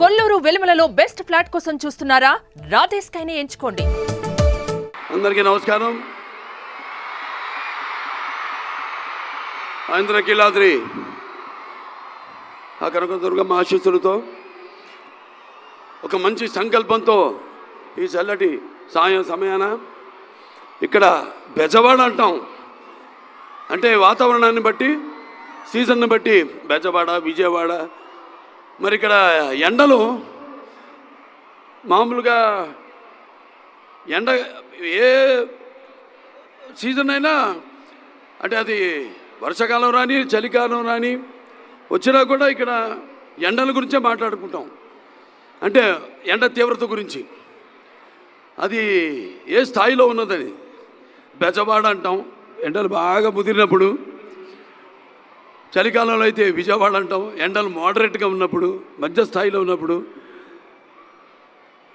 Kolluru వెలుమలలో best flat కోసం చూస్తున్నారా? రాధే స్కైనే ఎంచుకోండి. అందరికీ నమస్కారం. ఆంధ్రకీలాద్రి ఆ కనకదుర్గమ్మ ఆశీస్సులతో ఒక మంచి సంకల్పంతో ఈ చల్లటి సాయం సమయాన ఇక్కడ బెజవాడ అంటాం. అంటే వాతావరణాన్ని బట్టి, సీజన్ని బట్టి బెజవాడ, విజయవాడ. మరి ఇక్కడ ఎండలు మామూలుగా ఎండ ఏ సీజన్ అయినా, అంటే అది వర్షాకాలం రాని చలికాలం రాని వచ్చినా కూడా ఇక్కడ ఎండల గురించే మాట్లాడుకుంటాం. అంటే ఎండ తీవ్రత గురించి అది ఏ స్థాయిలో ఉన్నదని బెజవాడ అంటాం. ఎండలు బాగా ముదిరినప్పుడు. చలికాలంలో అయితే విజయవాడ అంటాం. ఎండలు మోడరేట్గా ఉన్నప్పుడు, మధ్య స్థాయిలో ఉన్నప్పుడు.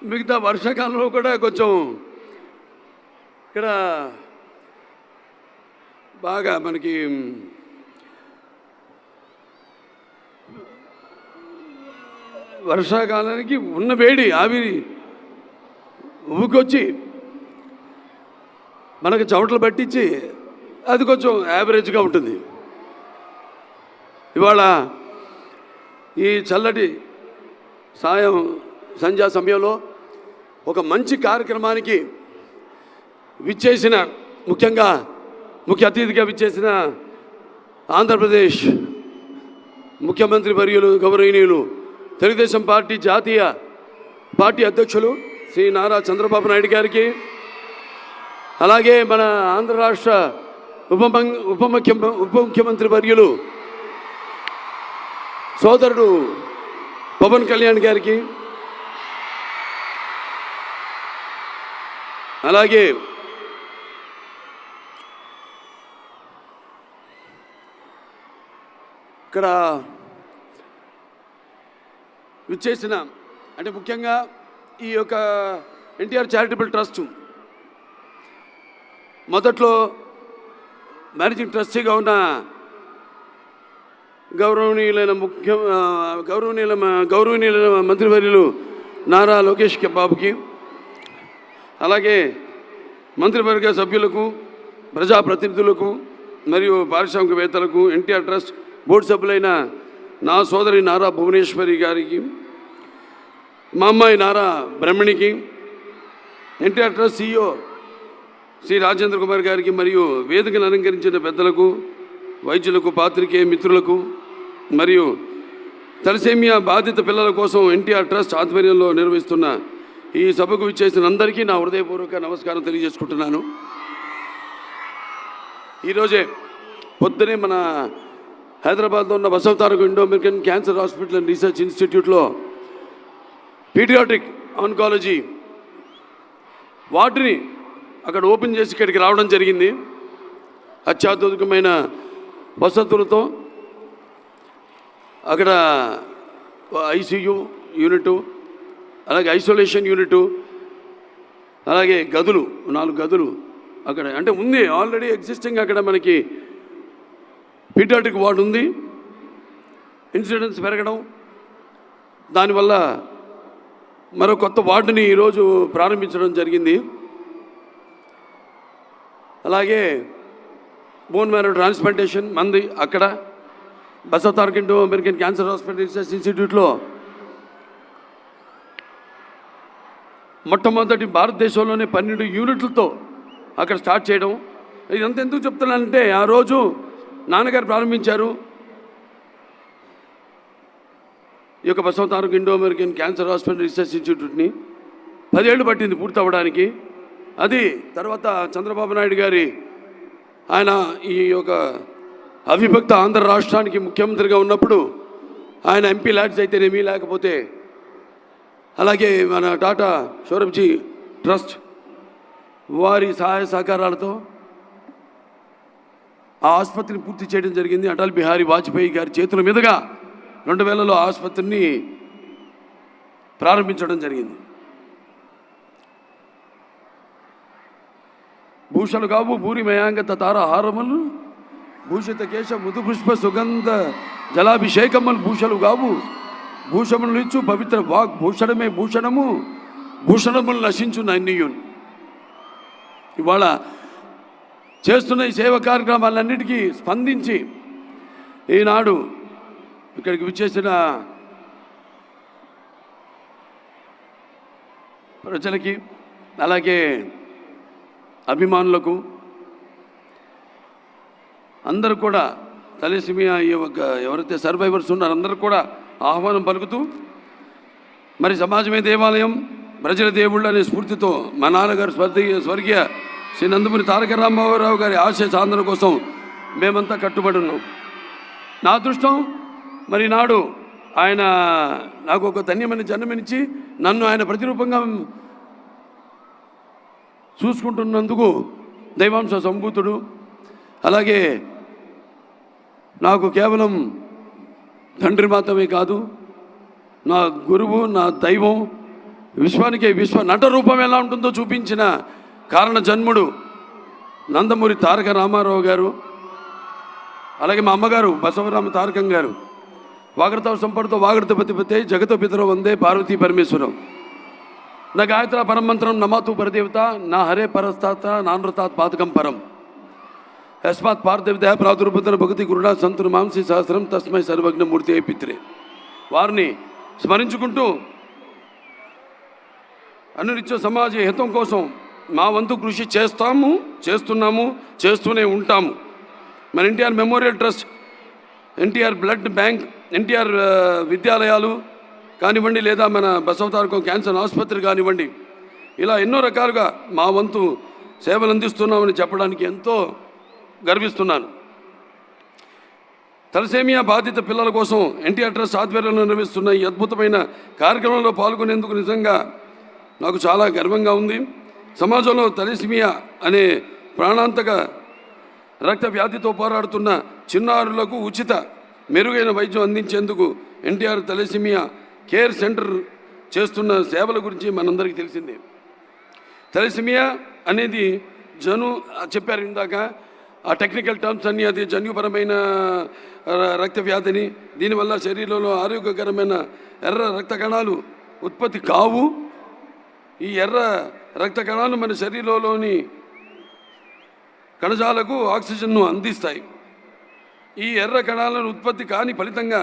మిగతా వర్షాకాలంలో కూడా కొంచెం ఇక్కడ బాగా మనకి వర్షాకాలానికి ఉన్న వేడి ఆవిరి ఊకొచ్చి మనకు చెమటలు పట్టించి అది కొంచెం యావరేజ్గా ఉంటుంది. ఇవాళ ఈ చల్లటి సంధ్యా సమయంలో ఒక మంచి కార్యక్రమానికి విచ్చేసిన, ముఖ్యంగా ముఖ్య అతిథిగా విచ్చేసిన ఆంధ్రప్రదేశ్ ముఖ్యమంత్రి వర్యులు గౌరవనీయులు తెలుగుదేశం పార్టీ జాతీయ పార్టీ అధ్యక్షులు శ్రీ నారా చంద్రబాబు నాయుడు గారికి, అలాగే మన ఆంధ్ర రాష్ట్ర ఉప ముఖ్యమంత్రి వర్యులు సోదరుడు పవన్ కళ్యాణ్ గారికి, అలాగే ఇక్కడ విచ్చేసిన, అంటే ముఖ్యంగా ఈ యొక్క ఎన్టీఆర్ చారిటబుల్ ట్రస్ట్ మొదట్లో మేనేజింగ్ ట్రస్టీగా ఉన్న గౌరవనీయులైన మంత్రివర్యులు నారా లోకేష్ బాబుకి, అలాగే మంత్రివర్గ సభ్యులకు, ప్రజాప్రతినిధులకు మరియు పారిశ్రామికవేత్తలకు, ఎన్టీఆర్ ట్రస్ట్ బోర్డు సభ్యులైన నా సోదరి నారా భువనేశ్వరి గారికి, మా అమ్మాయి నారా బ్రహ్మణికి, ఎన్టీఆర్ ట్రస్ట్ CEO శ్రీ రాజేంద్ర కుమార్ గారికి, మరియు వేదికను అలంకరించిన పెద్దలకు, వైద్యులకు, పాత్రికేయ మిత్రులకు, మరియు తలసేమియా బాధిత పిల్లల కోసం ఎన్టీఆర్ ట్రస్ట్ ఆధ్వర్యంలో నిర్వహిస్తున్న ఈ సభకు విచ్చేసిన అందరికీ నా హృదయపూర్వక నమస్కారం తెలియజేసుకుంటున్నాను. ఈరోజే పొద్దునే మన హైదరాబాద్లో ఉన్న Basavataraka Indo American cancer hospital and research ఇన్స్టిట్యూట్లో పీడియాట్రిక్ ఆన్కాలజీ వార్డుని అక్కడ ఓపెన్ చేసి ఇక్కడికి రావడం జరిగింది. అత్యాధునికమైన వసతులతో అక్కడ ICU యూనిట్, అలాగే ఐసోలేషన్ యూనిట్, అలాగే గదులు 4 గదులు అక్కడ అంటే ఉంది. ఆల్రెడీ ఎగ్జిస్టింగ్ అక్కడ మనకి పీడియాట్రిక్ వార్డు ఉంది. ఇన్సిడెన్స్ పెరగడం, దానివల్ల మరో కొత్త వార్డుని ఈరోజు ప్రారంభించడం జరిగింది. అలాగే బోన్ మ్యారో ట్రాన్స్ప్లాంటేషన్ మంది అక్కడ Basavataraka Indo American cancer hospital research ఇన్స్టిట్యూట్లో మొట్టమొదటి భారతదేశంలోనే 12 యూనిట్లతో అక్కడ స్టార్ట్ చేయడం. ఇదంతా ఎందుకు చెప్తున్నానంటే, ఆ రోజు నాన్నగారు ప్రారంభించారు ఈ యొక్క Basavataraka Indo American cancer hospital research ఇన్స్టిట్యూట్ని. 10 ఏళ్ళు పట్టింది పూర్తి అవ్వడానికి. అది తర్వాత చంద్రబాబు నాయుడు గారి ఆయన ఈ యొక్క అవిభక్త ఆంధ్ర రాష్ట్రానికి ముఖ్యమంత్రిగా ఉన్నప్పుడు ఆయన MP ల్యాడ్స్ అయితేనేమి, లేకపోతే అలాగే మన టాటా షోరబ్జీ ట్రస్ట్ వారి సహాయ సహకారాలతో ఆ ఆసుపత్రిని పూర్తి చేయడం జరిగింది. అటల్ బిహారీ వాజ్పేయి గారి చేతుల మీదుగా 2000లో ఆసుపత్రిని ప్రారంభించడం జరిగింది. భూషలు కావు భూరి మయాంగత తారహారములు భూషిత కేశ ముదు పుష్ప సుగంధ జలాభిషేకములు భూషలు కావు భూషణములు ఇచ్చు పవిత్ర వాక్ భూషణమే భూషణము, భూషణములు నశించు నన్నియున్. ఇవాళ చేస్తున్న ఈ సేవ కార్యక్రమాలన్నిటికీ స్పందించి ఈనాడు ఇక్కడికి విచ్చేసిన ప్రజలకి, అలాగే అభిమానులకు అందరూ కూడా తలసేమియా ఎవరైతే సర్వైవర్స్ ఉన్నారో అందరూ కూడా ఆహ్వానం పలుకుతూ, మరి సమాజమే దేవాలయం, ప్రజల దేవుళ్ళు అనే స్ఫూర్తితో మా నాన్నగారు స్వర్గీయ శ్రీ నందమూరి తారక రామారావు గారి ఆశయ సాధన కోసం మేమంతా కట్టుబడి ఉన్నాం. నా అదృష్టం మరి నాడు ఆయన నాకు ఒక ధన్యమైన జన్మనిచ్చి నన్ను ఆయన ప్రతిరూపంగా చూసుకుంటున్నందుకు దైవాంశ సంభూతుడు, అలాగే నాకు కేవలం తండ్రి మాత్రమే కాదు, నా గురువు, నా దైవం, విశ్వానికి నట రూపం ఎలా ఉంటుందో చూపించిన కారణ జన్ముడు నందమూరి తారక రామారావు గారు, అలాగే మా అమ్మగారు బసవరామ తారకం గారు. వాగడతావు సంపడుతో వాగడత పతిపతే జగతో పితరో వందే పార్వతీ పరమేశ్వరం. నా గాయత్ర పరమంత్రం నమాతు పరదేవత నా హరే పరస్తాత నానృతాత్ పాతకం పరం యస్మాత్ పార్థదేవత ప్రాదుర్భుతన భగతి గురుడా సంతురు మాంసి సహస్రం తస్మై సర్వజ్ఞమూర్తి పిత్రే. వారిని స్మరించుకుంటూ అనునిత్య సమాజ హితం కోసం మా వంతు కృషి చేస్తున్నాము, చేస్తూనే ఉంటాము. మన NTR memorial trust, NTR blood bank, NTR విద్యాలయాలు కానివ్వండి, లేదా మన బసవతారకం క్యాన్సర్ ఆసుపత్రి కానివ్వండి, ఇలా ఎన్నో రకాలుగా మా వంతు సేవలు అందిస్తున్నామని చెప్పడానికి ఎంతో గర్విస్తున్నాను. తలసేమియా బాధిత పిల్లల కోసం ఎన్టీఆర్ ట్రస్ట్ ఆధ్వర్యంలో నిర్వహిస్తున్న ఈ అద్భుతమైన కార్యక్రమంలో పాల్గొనేందుకు నిజంగా నాకు చాలా గర్వంగా ఉంది. సమాజంలో తలసేమియా అనే ప్రాణాంతక రక్త వ్యాధితో పోరాడుతున్న చిన్నారులకు ఉచిత మెరుగైన వైద్యం అందించేందుకు ఎన్టీఆర్ తలసేమియా కేర్ సెంటర్ చేస్తున్న సేవల గురించి మనందరికీ తెలిసిందే. తలసేమియా అనేది చెప్పారు ఇందాక, ఆ టెక్నికల్ టర్మ్స్ అన్నీ, అది జన్యుపరమైన రక్త వ్యాధిని, దీనివల్ల శరీరంలో ఆరోగ్యకరమైన ఎర్ర రక్త కణాలు ఉత్పత్తి కావు. ఈ ఎర్ర రక్త కణాలు మన శరీరంలోని కణజాలకు ఆక్సిజన్ను అందిస్తాయి. ఈ ఎర్ర కణాలను ఉత్పత్తి కాని ఫలితంగా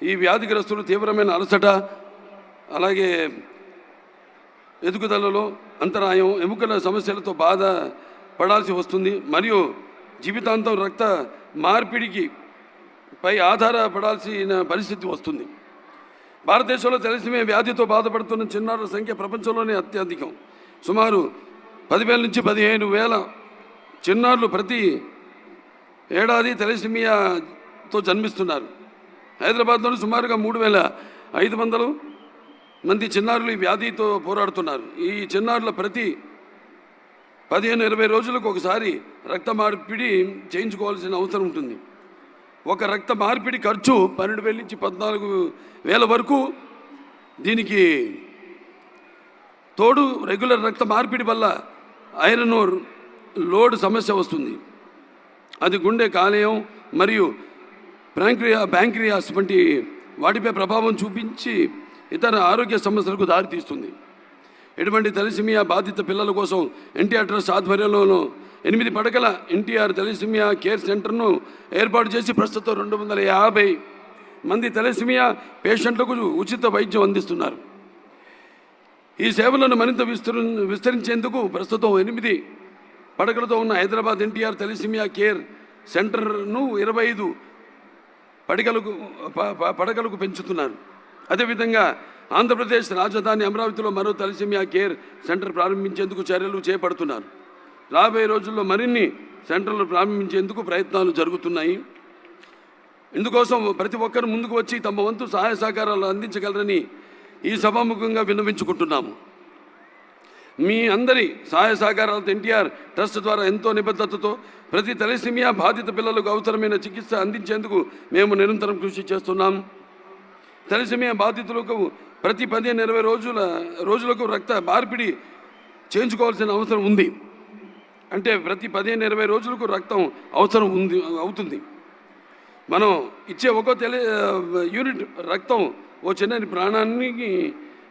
ఈ వ్యాధిగ్రస్తులు తీవ్రమైన అలసట, అలాగే ఎదుగుదలలో అంతరాయం, ఎముకల సమస్యలతో బాధ పడాల్సి వస్తుంది. మరియు జీవితాంతం రక్త మార్పిడికి పై ఆధారపడాల్సిన పరిస్థితి వస్తుంది. భారతదేశంలో తలసేమియా వ్యాధితో బాధపడుతున్న చిన్నారుల సంఖ్య ప్రపంచంలోనే అత్యధికం. సుమారు 10,000 నుంచి 15,000 చిన్నారులు ప్రతి ఏడాది తలసేమియాతో జన్మిస్తున్నారు. హైదరాబాద్లో సుమారుగా 3,500 మంది చిన్నారులు ఈ వ్యాధితో పోరాడుతున్నారు. ఈ చిన్నారుల ప్రతి 15-20 రోజులకు ఒకసారి రక్త మార్పిడి చేయించుకోవాల్సిన అవసరం ఉంటుంది. ఒక రక్త మార్పిడి ఖర్చు 12,000 నుంచి 14,000 వరకు. దీనికి తోడు రెగ్యులర్ రక్త మార్పిడి వల్ల ఐరన్ లోడ్ సమస్య వస్తుంది. అది గుండె, కాలేయం మరియు ప్యాంక్రియాస్ వంటి వాటిపై ప్రభావం చూపించి ఇతర ఆరోగ్య సమస్యలకు దారితీస్తుంది. ఇటువంటి తలసేమియా బాధిత పిల్లల కోసం ఎన్టీఆర్ ట్రస్ట్ ఆధ్వర్యంలో 8 పడకల ఎన్టీఆర్ తలసేమియా కేర్ సెంటర్ను ఏర్పాటు చేసి ప్రస్తుతం 250 మంది తలసేమియా పేషెంట్లకు ఉచిత వైద్యం అందిస్తున్నారు. ఈ సేవలను మరింత విస్తరించేందుకు ప్రస్తుతం 8 పడకలతో ఉన్న హైదరాబాద్ ఎన్టీఆర్ తలసేమియా కేర్ సెంటర్ను 25 పడకలకు పెంచుతున్నారు. అదేవిధంగా ఆంధ్రప్రదేశ్ రాజధాని అమరావతిలో మరో తలసేమియా కేర్ సెంటర్ ప్రారంభించేందుకు చర్యలు చేపడుతున్నారు. రాబోయే రోజుల్లో మరిన్ని సెంటర్లు ప్రారంభించేందుకు ప్రయత్నాలు జరుగుతున్నాయి. ఇందుకోసం ప్రతి ఒక్కరు ముందుకు వచ్చి తమ వంతు సహాయ సహకారాలు అందించగలరని ఈ సభాముఖంగా విన్నవించుకుంటున్నాము. మీ అందరి సహాయ సహకారాలతో ఎన్టీఆర్ ట్రస్ట్ ద్వారా ఎంతో నిబద్ధతతో ప్రతి తలసేమియా బాధిత పిల్లలకు అవసరమైన చికిత్స అందించేందుకు మేము నిరంతరం కృషి చేస్తున్నాం. తలసేమియా బాధితులకు ప్రతి 15-20 రోజులకు రక్త మార్పిడి చేయించుకోవాల్సిన అవసరం ఉంది. అంటే ప్రతి 15-20 రోజులకు రక్తం అవసరం అవుతుంది. మనం ఇచ్చే ఒక్కో యూనిట్ రక్తం ఓ చిన్న ప్రాణానికి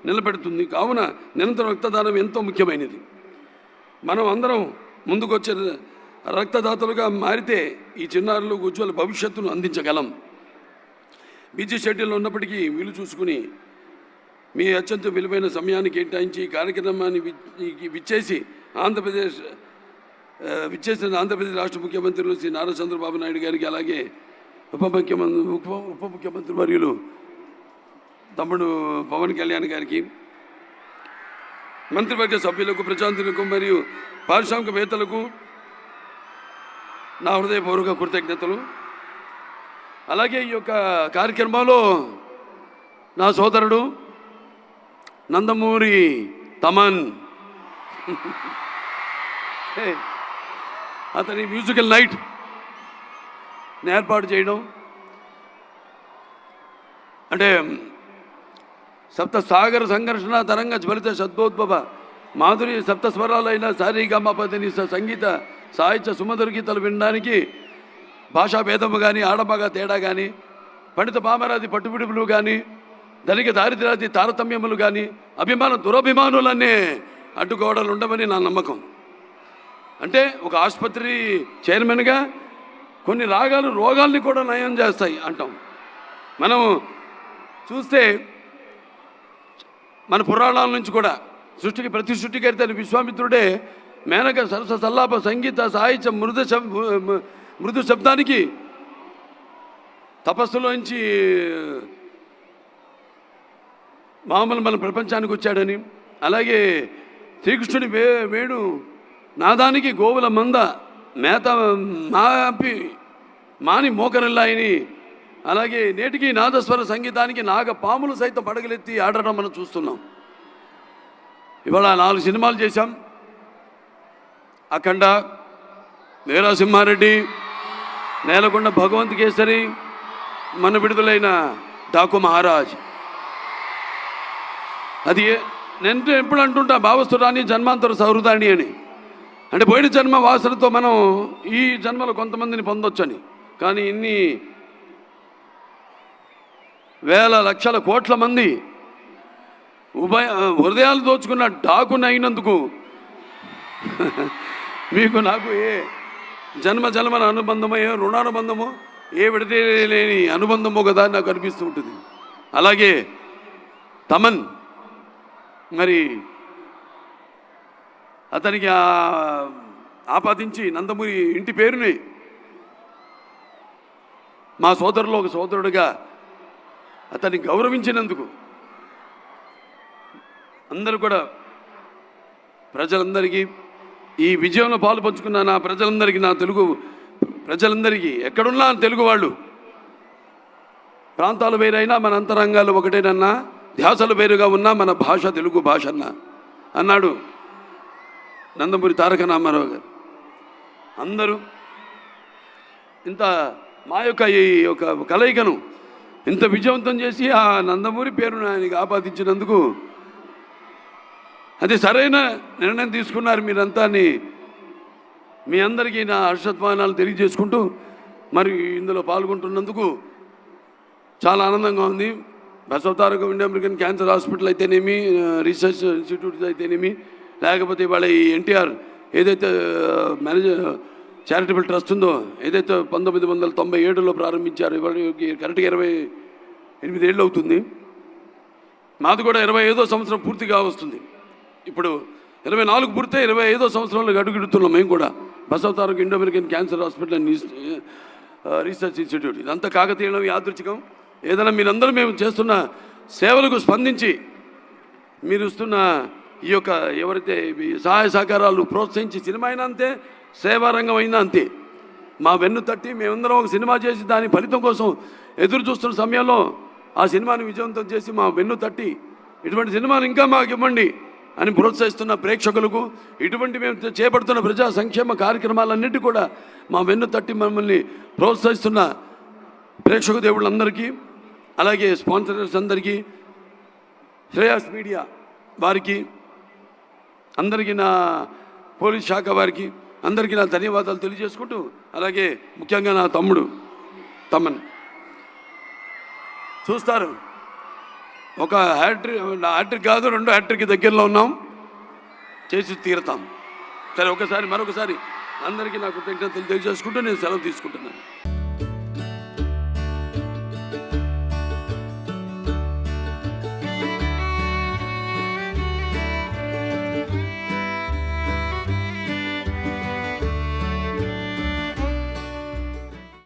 నిలబెడుతుంది. కావున నిరంతరం రక్తదానం ఎంతో ముఖ్యమైనది. మనం అందరం ముందుకు వచ్చే రక్తదాతలుగా మారితే ఈ చిన్నారులకు ఉజ్వల భవిష్యత్తును అందించగలం. బిజీ షెడ్యూల్లో ఉన్నప్పటికీ వీలు చూసుకుని మీ అత్యంత విలువైన సమయాన్ని కేటాయించి ఈ కార్యక్రమాన్ని విచ్చేసిన ఆంధ్రప్రదేశ్ రాష్ట్ర ముఖ్యమంత్రులు శ్రీ నారా చంద్రబాబు నాయుడు గారికి, అలాగే ఉప ముఖ్యమంత్రి వర్యులు తమ్ముడు పవన్ కళ్యాణ్ గారికి, మంత్రివర్గ సభ్యులకు, ప్రజాంతులకు మరియు పారిశ్రామికవేత్తలకు నా హృదయపూర్వక కృతజ్ఞతలు. అలాగే ఈ యొక్క కార్యక్రమంలో నా సోదరుడు నందమూరి తమన్ అతని మ్యూజికల్ నైట్ ఏర్పాటు చేయడం, అంటే సప్త సాగర సంఘర్షణ తరంగ జ్వలిత సద్భోద్భవ మాధురి సప్త స్వరాలైన సారీగమపదిని సంగీత సాహిత్య సుమధుర గీతాలు వినడానికి భాషా భేదము కానీ, ఆడమగ తేడా కానీ, పండిత పామరాది పట్టుబిడుపులు కానీ, ధనిక దారిద్ర్యాది తారతమ్యములు కానీ, దురభిమానులన్నీ అడ్డుగోడలు ఉండమని నా నమ్మకం. అంటే ఒక ఆసుపత్రి చైర్మన్గా కొన్ని రోగాల్ని కూడా నయం చేస్తాయి అంటాం. మనం చూస్తే మన పురాణాల నుంచి కూడా ప్రతి సృష్టికర్త విశ్వామిత్రుడే మేనక సరస సల్లాప సంగీత సాహిత్య మృదు శబ్దానికి తపస్సులోంచి మామూలు మన ప్రపంచానికి వచ్చాడని, అలాగే శ్రీకృష్ణుడి వేణు నాదానికి గోవుల మంద మేత మాని మోకరిల్లాయని, అలాగే నేటికి నాదస్వర సంగీతానికి పాములు సైతం పడగలెత్తి ఆడటం మనం చూస్తున్నాం. ఇవాళ 4 సినిమాలు చేశాం. అఖండ, వీరసింహారెడ్డి, నేలకొండ భగవంత్ కేసరి, మన విడుదలైన డాకు మహారాజ్. అది నేను ఎప్పుడు అంటుంటా, భావస్తురాని జన్మాంతర సౌహృదాన్ని అని. అంటే పోయిన జన్మ వాసనతో మనం ఈ జన్మలో కొంతమందిని పొందొచ్చని. కానీ ఇన్ని వేల లక్షల కోట్ల మంది హృదయాలు దోచుకున్న డాకుని అయినందుకు మీకు నాకు ఏ జన్మల అనుబంధమో, ఏ రుణానుబంధమో, ఏ విడదీయలేని అనుబంధమో కదా నాకు అనిపిస్తూ ఉంటుంది. అలాగే తమన్, మరి అతనికి ఆపాదించి నందమూరి ఇంటి పేరుని మా సోదరులో ఒక సోదరుడిగా అతన్ని గౌరవించినందుకు అందరూ కూడా ప్రజలందరికీ, ఈ విజయంలో పాలు పంచుకున్న నా ప్రజలందరికీ, నా తెలుగు ప్రజలందరికీ, ఎక్కడున్నా తెలుగు వాళ్ళు, ప్రాంతాలు వేరైనా మన అంతరంగాలు ఒకటేనన్నా, ధ్యాసలు వేరుగా ఉన్నా మన భాష తెలుగు భాష అన్నాడు నందమూరి తారక రామారావు గారు. అందరూ ఇంత మా యొక్క ఈ యొక్క కలయికను ఇంత విజయవంతం చేసి ఆ నందమూరి పేరును ఆయనకి ఆపాదించినందుకు అది సరైన నిర్ణయం తీసుకున్నారు మీరంతా అని మీ అందరికీ నా హర్షధ్వానాలు తెలియజేసుకుంటూ, మరి ఇందులో పాల్గొంటున్నందుకు చాలా ఆనందంగా ఉంది. Basavatarakam India American cancer hospital అయితేనేమి, రీసెర్చ్ ఇన్స్టిట్యూట్స్ అయితేనేమి, లేకపోతే వాళ్ళ ఈ ఎన్టీఆర్ ఏదైతే చారిటబుల్ ట్రస్ట్ ఉందో, ఏదైతే 1997లో ప్రారంభించారు, ఇవాళకి కరెక్ట్గా 28 ఏళ్ళు అవుతుంది. మాది కూడా 25వ సంవత్సరం పూర్తిగా వస్తుంది. ఇప్పుడు 24 పూర్తే 25వ సంవత్సరంలో అడుగుడుతున్నాం మేము కూడా. Basavatarakam India American cancer hospital and research institute. ఇదంతా కాకతీయం, యాదృచ్ఛికం. ఏదైనా మీరందరూ మేము చేస్తున్న సేవలకు స్పందించి మీరు ఇస్తున్న ఈ యొక్క ఎవరైతే సహాయ సహకారాలు ప్రోత్సహించి, సినిమా అయినా అంతే, సేవారంగం అయినా అంతే, మా వెన్ను తట్టి మేమందరం ఒక సినిమా చేసి దాని ఫలితం కోసం ఎదురు చూస్తున్న సమయంలో ఆ సినిమాని విజయవంతం చేసి మా వెన్ను తట్టి ఇటువంటి సినిమాను ఇంకా మాకు ఇవ్వండి అని ప్రోత్సహిస్తున్న ప్రేక్షకులకు, ఇటువంటి మేము చేపడుతున్న ప్రజా సంక్షేమ కార్యక్రమాలన్నిటి కూడా మా వెన్ను తట్టి మమ్మల్ని ప్రోత్సహిస్తున్న ప్రేక్షక దేవుళ్ళందరికీ, అలాగే స్పాన్సరర్స్ అందరికీ, శ్రేయాస్ మీడియా వారికి అందరికీ, నా పోలీస్ శాఖ వారికి అందరికీ నా ధన్యవాదాలు తెలియజేసుకుంటూ, అలాగే ముఖ్యంగా నా తమ్ముడు తమన్ చూస్తారు ఒక హ్యాట్రిక్ కాదు, 2 హ్యాట్రిక్ దగ్గరలో ఉన్నాం, చేసి తీరుతాం. సరే, మరొకసారి అందరికీ నాకు కృతజ్ఞతలు తెలియజేసుకుంటూ నేను సెలవు తీసుకుంటున్నాను.